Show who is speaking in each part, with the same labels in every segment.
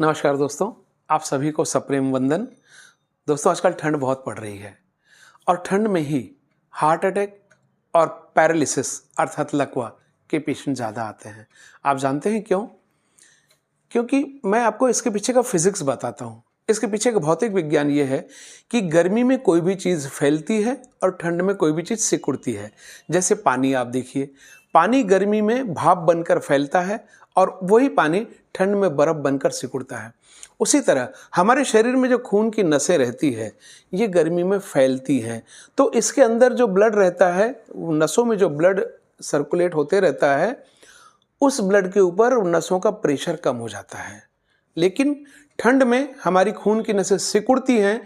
Speaker 1: नमस्कार दोस्तों, आप सभी को सप्रेम वंदन। दोस्तों, आजकल ठंड बहुत पड़ रही है और ठंड में ही हार्ट अटैक और पैरालिसिस अर्थात लकवा के पेशेंट ज़्यादा आते हैं। आप जानते हैं क्यों? क्योंकि मैं आपको इसके पीछे का फिजिक्स बताता हूँ। इसके पीछे का भौतिक विज्ञान ये है कि गर्मी में कोई भी चीज़ फैलती है और ठंड में कोई भी चीज़ सिकुड़ती है। जैसे पानी आप देखिए, पानी गर्मी में भाप बनकर फैलता है और वही पानी ठंड में बर्फ़ बनकर सिकुड़ता है। उसी तरह हमारे शरीर में जो खून की नसें रहती है, ये गर्मी में फैलती हैं। तो इसके अंदर जो ब्लड रहता है, नसों में जो ब्लड सर्कुलेट होते रहता है, उस ब्लड के ऊपर नसों का प्रेशर कम हो जाता है। लेकिन ठंड में हमारी खून की नसें सिकुड़ती हैं,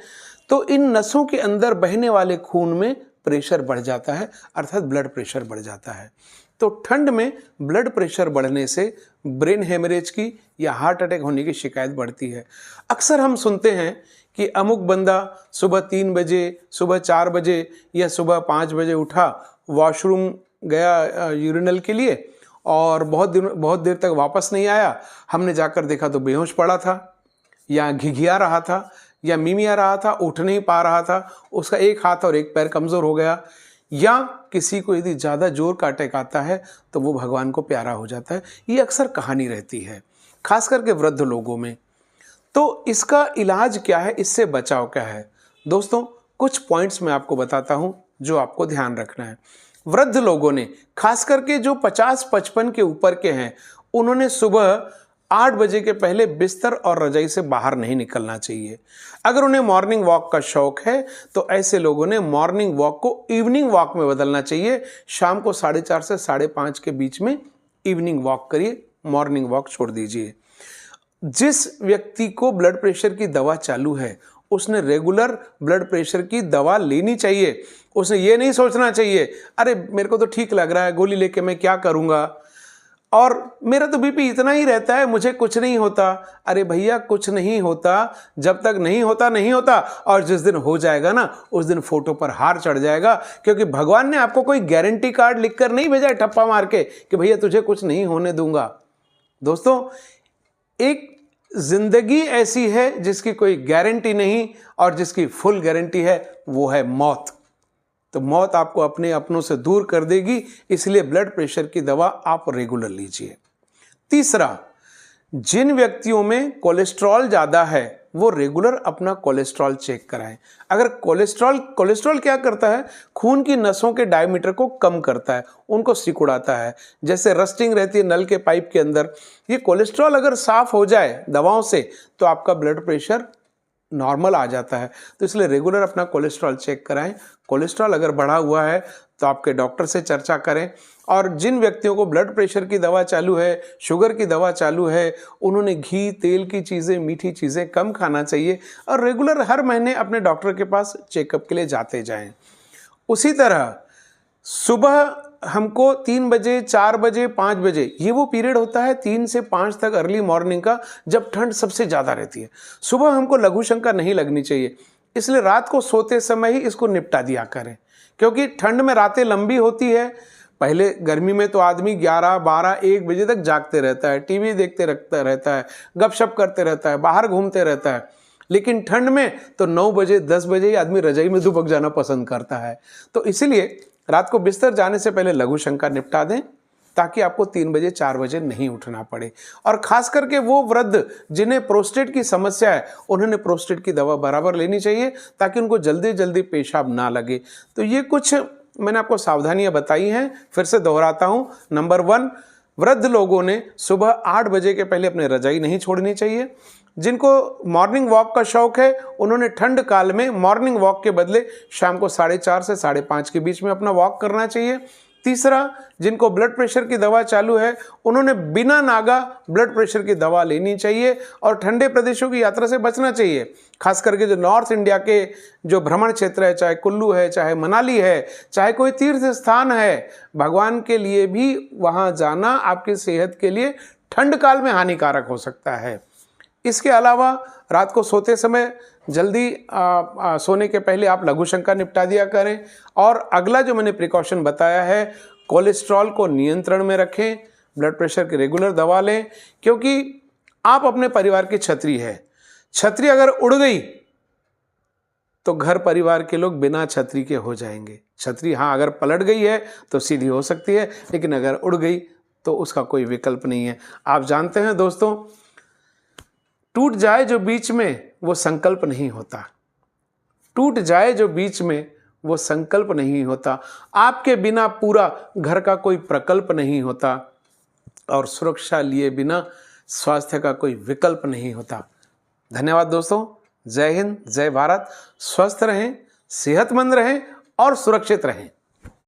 Speaker 1: तो इन नसों के अंदर बहने वाले खून में प्रेशर बढ़ जाता है, अर्थात ब्लड प्रेशर बढ़ जाता है। तो ठंड में ब्लड प्रेशर बढ़ने से ब्रेन हेमरेज की या हार्ट अटैक होने की शिकायत बढ़ती है। अक्सर हम सुनते हैं कि अमुक बंदा सुबह 3 बजे, सुबह 4 बजे या सुबह 5 बजे उठा, वॉशरूम गया यूरिनल के लिए और बहुत देर तक वापस नहीं आया। हमने जाकर देखा तो बेहोश पड़ा था या घिघिया रहा था या मिमिया रहा था, उठ नहीं पा रहा था, उसका एक हाथ और एक पैर कमज़ोर हो गया। या किसी को यदि ज़्यादा जोर का अटैक आता है तो वो भगवान को प्यारा हो जाता है। ये अक्सर कहानी रहती है, खास करके वृद्ध लोगों में। तो इसका इलाज क्या है, इससे बचाव क्या है? दोस्तों, कुछ पॉइंट्स मैं आपको बताता हूँ जो आपको ध्यान रखना है। वृद्ध लोगों ने, खास करके जो 50-55 के ऊपर के हैं, उन्होंने सुबह 8 बजे के पहले बिस्तर और रजाई से बाहर नहीं निकलना चाहिए। अगर उन्हें मॉर्निंग वॉक का शौक है तो ऐसे लोगों ने मॉर्निंग वॉक को इवनिंग वॉक में बदलना चाहिए। शाम को 4:30 से 5:30 के बीच में इवनिंग वॉक करिए, मॉर्निंग वॉक छोड़ दीजिए। जिस व्यक्ति को ब्लड प्रेशर की दवा चालू है, उसने रेगुलर ब्लड प्रेशर की दवा लेनी चाहिए। उसे ये नहीं सोचना चाहिए, अरे मेरे को तो ठीक लग रहा है, गोली लेके मैं क्या करूँगा, और मेरा तो बीपी इतना ही रहता है, मुझे कुछ नहीं होता। अरे भैया, कुछ नहीं होता जब तक नहीं होता, और जिस दिन हो जाएगा ना, उस दिन फोटो पर हार चढ़ जाएगा। क्योंकि भगवान ने आपको कोई गारंटी कार्ड लिखकर नहीं भेजा है ठप्पा मार के कि भैया तुझे कुछ नहीं होने दूंगा। दोस्तों, एक जिंदगी ऐसी है जिसकी कोई गारंटी नहीं, और जिसकी फुल गारंटी है वो है मौत। तो मौत आपको अपने अपनों से दूर कर देगी, इसलिए ब्लड प्रेशर की दवा आप रेगुलर लीजिए। तीसरा, जिन व्यक्तियों में कोलेस्ट्रॉल ज़्यादा है वो रेगुलर अपना कोलेस्ट्रॉल चेक कराएं। अगर कोलेस्ट्रॉल क्या करता है? खून की नसों के डायमीटर को कम करता है, उनको सिकुड़ाता है। जैसे रस्टिंग रहती है नल के पाइप के अंदर, ये कोलेस्ट्रॉल अगर साफ हो जाए दवाओं से तो आपका ब्लड प्रेशर नॉर्मल आ जाता है। तो इसलिए रेगुलर अपना कोलेस्ट्रॉल चेक कराएं। कोलेस्ट्रॉल अगर बढ़ा हुआ है तो आपके डॉक्टर से चर्चा करें। और जिन व्यक्तियों को ब्लड प्रेशर की दवा चालू है, शुगर की दवा चालू है, उन्होंने घी, तेल की चीज़ें, मीठी चीज़ें कम खाना चाहिए और रेगुलर हर महीने अपने डॉक्टर के पास चेकअप के लिए जाते जाएं। उसी तरह सुबह हमको 3 बजे, 4 बजे, 5 बजे, ये वो पीरियड होता है 3 से 5 तक अर्ली मॉर्निंग का, जब ठंड सबसे ज़्यादा रहती है। सुबह हमको लघु शंका नहीं लगनी चाहिए, इसलिए रात को सोते समय ही इसको निपटा दिया करें। क्योंकि ठंड में रातें लंबी होती है। पहले गर्मी में तो आदमी 11, 12, 1 बजे तक जागते रहता है, टीवी देखते रहता है, गपशप करते रहता है, बाहर घूमते रहता है। लेकिन ठंड में तो 9 बजे, 10 बजे ही आदमी रजाई में दुबक जाना पसंद करता है। तो इसीलिए रात को बिस्तर जाने से पहले लघु शंका निपटा दें, ताकि आपको 3 बजे, 4 बजे नहीं उठना पड़े। और खास करके वो वृद्ध जिन्हें प्रोस्टेट की समस्या है, उन्होंने प्रोस्टेट की दवा बराबर लेनी चाहिए, ताकि उनको जल्दी जल्दी पेशाब ना लगे। तो ये कुछ मैंने आपको सावधानियां बताई हैं, फिर से दोहराता हूं। नंबर 1, वृद्ध लोगों ने सुबह 8 बजे के पहले अपने रजाई नहीं छोड़नी चाहिए। जिनको मॉर्निंग वॉक का शौक है, उन्होंने ठंड काल में मॉर्निंग वॉक के बदले शाम को 4:30 से 5:30 के बीच में अपना वॉक करना चाहिए। तीसरा, जिनको ब्लड प्रेशर की दवा चालू है, उन्होंने बिना नागा ब्लड प्रेशर की दवा लेनी चाहिए और ठंडे प्रदेशों की यात्रा से बचना चाहिए। खास करके जो नॉर्थ इंडिया के जो भ्रमण क्षेत्र है, चाहे कुल्लू है, चाहे मनाली है, चाहे कोई तीर्थ स्थान है, भगवान के लिए भी वहाँ जाना आपकी सेहत के लिए ठंड काल में हानिकारक हो सकता है। इसके अलावा रात को सोते समय जल्दी सोने के पहले आप लघु शंका निपटा दिया करें। और अगला जो मैंने प्रिकॉशन बताया है, कोलेस्ट्रॉल को नियंत्रण में रखें, ब्लड प्रेशर की रेगुलर दवा लें, क्योंकि आप अपने परिवार की छतरी है। छतरी अगर उड़ गई तो घर परिवार के लोग बिना छतरी के हो जाएंगे। छतरी हाँ अगर पलट गई है तो सीधी हो सकती है, लेकिन अगर उड़ गई तो उसका कोई विकल्प नहीं है। आप जानते हैं दोस्तों, टूट जाए जो बीच में वो संकल्प नहीं होता। टूट जाए जो बीच में वो संकल्प नहीं होता। आपके बिना पूरा घर का कोई प्रकल्प नहीं होता, और सुरक्षा लिए बिना स्वास्थ्य का कोई विकल्प नहीं होता। धन्यवाद दोस्तों। जय हिंद, जय भारत। स्वस्थ रहें, सेहतमंद रहें और सुरक्षित रहें।